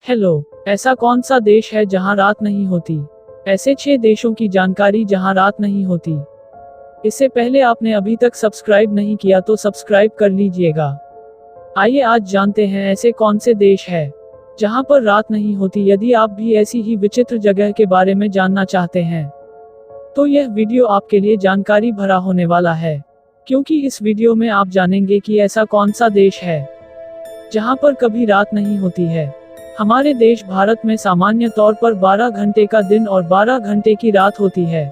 Hello, ऐसा कौन सा देश है जहां रात नहीं होती? ऐसे 6 देशों की जानकारी जहां रात नहीं होती। इससे पहले आपने अभी तक सब्सक्राइब नहीं किया तो सब्सक्राइब कर लीजिएगा। आइए आज जानते हैं ऐसे कौन से देश है जहां पर रात नहीं होती। यदि आप भी ऐसी ही विचित्र जगह के बारे में जानना चाहते हैं तो यह वीडियो आपके लिए जानकारी भरा होने वाला है, क्योंकि इस वीडियो में आप जानेंगे कि ऐसा कौन सा देश है जहां पर कभी रात नहीं होती है। हमारे देश भारत में सामान्य तौर पर 12 घंटे का दिन और 12 घंटे की रात होती है,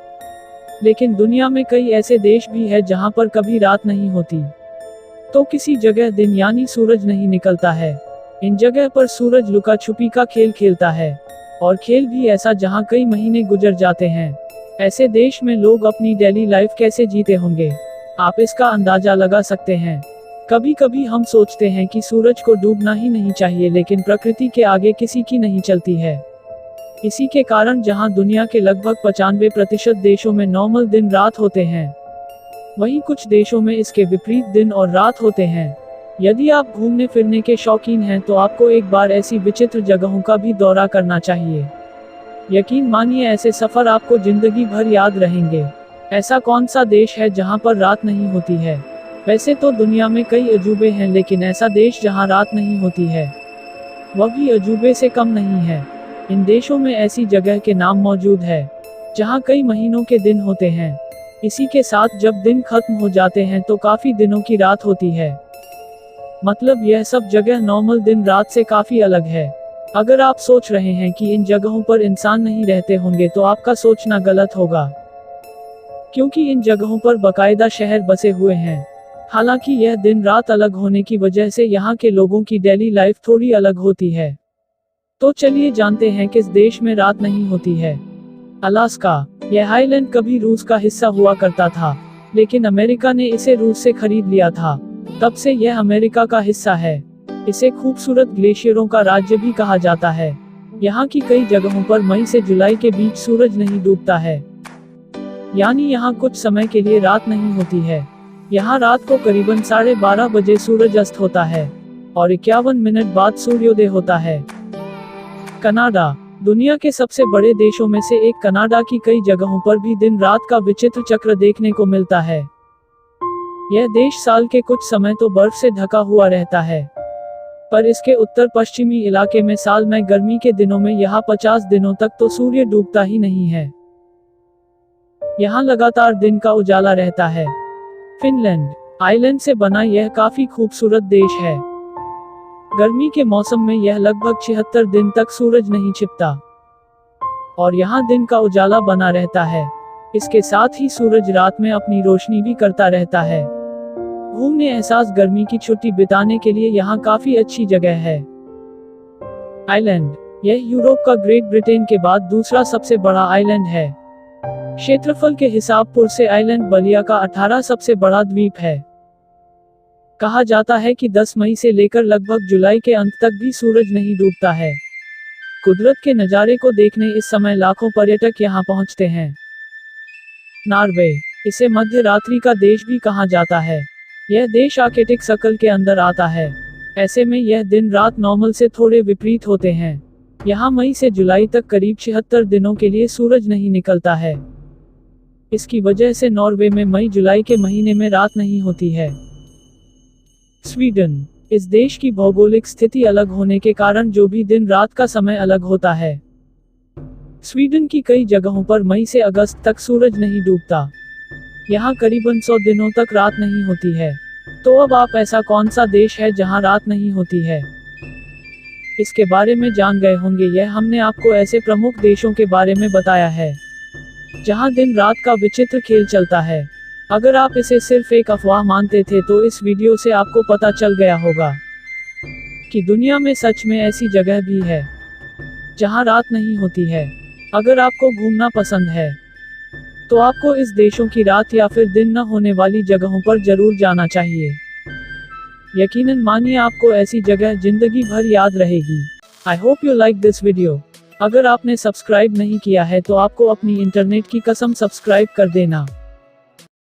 लेकिन दुनिया में कई ऐसे देश भी है जहां पर कभी रात नहीं होती तो किसी जगह दिन यानी सूरज नहीं निकलता है। इन जगह पर सूरज लुका छुपी का खेल खेलता है, और खेल भी ऐसा जहां कई महीने गुजर जाते हैं। ऐसे देश में लोग अपनी डेली लाइफ कैसे जीते होंगे, आप इसका अंदाजा लगा सकते हैं। कभी कभी हम सोचते हैं कि सूरज को डूबना ही नहीं चाहिए, लेकिन प्रकृति के आगे किसी की नहीं चलती है। इसी के कारण जहां दुनिया के लगभग 95% देशों में नॉर्मल दिन रात होते हैं, वहीं कुछ देशों में इसके विपरीत दिन और रात होते हैं। यदि आप घूमने फिरने के शौकीन हैं तो आपको एक बार ऐसी विचित्र जगहों का भी दौरा करना चाहिए। यकीन मानिए, ऐसे सफर आपको जिंदगी भर याद रहेंगे। ऐसा कौन सा देश है जहां पर रात नहीं होती है? वैसे तो दुनिया में कई अजूबे हैं, लेकिन ऐसा देश जहां रात नहीं होती है वह भी अजूबे से कम नहीं है। इन देशों में ऐसी जगह के नाम मौजूद है जहां कई महीनों के दिन होते हैं। इसी के साथ जब दिन खत्म हो जाते हैं तो काफी दिनों की रात होती है। मतलब यह सब जगह नॉर्मल दिन रात से काफी अलग है। अगर आप सोच रहे हैं कि इन जगहों पर इंसान नहीं रहते होंगे तो आपका सोचना गलत होगा, क्योंकि इन जगहों पर बाकायदा शहर बसे हुए हैं। हालांकि यह दिन रात अलग होने की वजह से यहाँ के लोगों की डेली लाइफ थोड़ी अलग होती है। तो चलिए जानते हैं किस देश में रात नहीं होती है। अलास्का। यह आइलैंड कभी रूस का हिस्सा हुआ करता था, लेकिन अमेरिका ने इसे रूस से खरीद लिया था। तब से यह अमेरिका का हिस्सा है। इसे खूबसूरत ग्लेशियरों का राज्य भी कहा जाता है। यहाँ की कई जगहों पर मई से जुलाई के बीच सूरज नहीं डूबता है, यानी यहाँ कुछ समय के लिए रात नहीं होती है। यहाँ रात को करीबन 12:30 बजे सूरज अस्त होता है और 51 मिनट बाद सूर्योदय होता है। कनाडा। दुनिया के सबसे बड़े देशों में से एक कनाडा की कई जगहों पर भी दिन रात का विचित्र चक्र देखने को मिलता है। यह देश साल के कुछ समय तो बर्फ से ढका हुआ रहता है, पर इसके उत्तर पश्चिमी इलाके में साल में गर्मी के दिनों में यहाँ 50 दिनों तक तो सूर्य डूबता ही नहीं है। यहाँ लगातार दिन का उजाला रहता है। फिनलैंड। आइलैंड से बना यह काफी खूबसूरत देश है। गर्मी के मौसम में यह लगभग 76 दिन तक सूरज नहीं छिपता और यहाँ दिन का उजाला बना रहता है। इसके साथ ही सूरज रात में अपनी रोशनी भी करता रहता है। घूमने एहसास गर्मी की छुट्टी बिताने के लिए यहाँ काफी अच्छी जगह है। आइलैंड। यह यूरोप का ग्रेट ब्रिटेन के बाद दूसरा सबसे बड़ा आइलैंड है। क्षेत्रफल के हिसाब से आइलैंड बलिया का 18 सबसे बड़ा द्वीप है। कहा जाता है कि 10 मई से लेकर लगभग जुलाई के अंत तक भी सूरज नहीं डूबता है। कुदरत के नज़ारे को देखने इस समय लाखों पर्यटक यहाँ पहुँचते हैं। नॉर्वे। इसे मध्य रात्रि का देश भी कहा जाता है। यह देश आर्कटिक सर्कल के अंदर आता है। ऐसे में यह दिन रात नॉर्मल से थोड़े विपरीत होते हैं। यहाँ मई से जुलाई तक करीब 76 दिनों के लिए सूरज नहीं निकलता है। इसकी वजह से नॉर्वे में मई जुलाई के महीने में रात नहीं होती है। स्वीडन। इस देश की भौगोलिक स्थिति अलग होने के कारण जो भी दिन रात का समय अलग होता है। स्वीडन की कई जगहों पर मई से अगस्त तक सूरज नहीं डूबता। यहाँ करीबन 100 दिनों तक रात नहीं होती है। तो अब आप ऐसा कौन सा देश है जहाँ रात नहीं होती है, इसके बारे में जान गए होंगे। यह हमने आपको ऐसे प्रमुख देशों के बारे में बताया है जहां दिन रात का विचित्र खेल चलता है। अगर आप इसे सिर्फ एक अफवाह मानते थे तो इस वीडियो से आपको पता चल गया होगा कि दुनिया में सच में ऐसी जगह भी है जहां रात नहीं होती है। अगर आपको घूमना पसंद है तो आपको इस देशों की रात या फिर दिन न होने वाली जगहों पर जरूर जाना चाहिए। यकीनन मानिए, आपको ऐसी जगह जिंदगी भर याद रहेगी। I hope you like this video. अगर आपने सब्सक्राइब नहीं किया है तो आपको अपनी इंटरनेट की कसम सब्सक्राइब कर देना।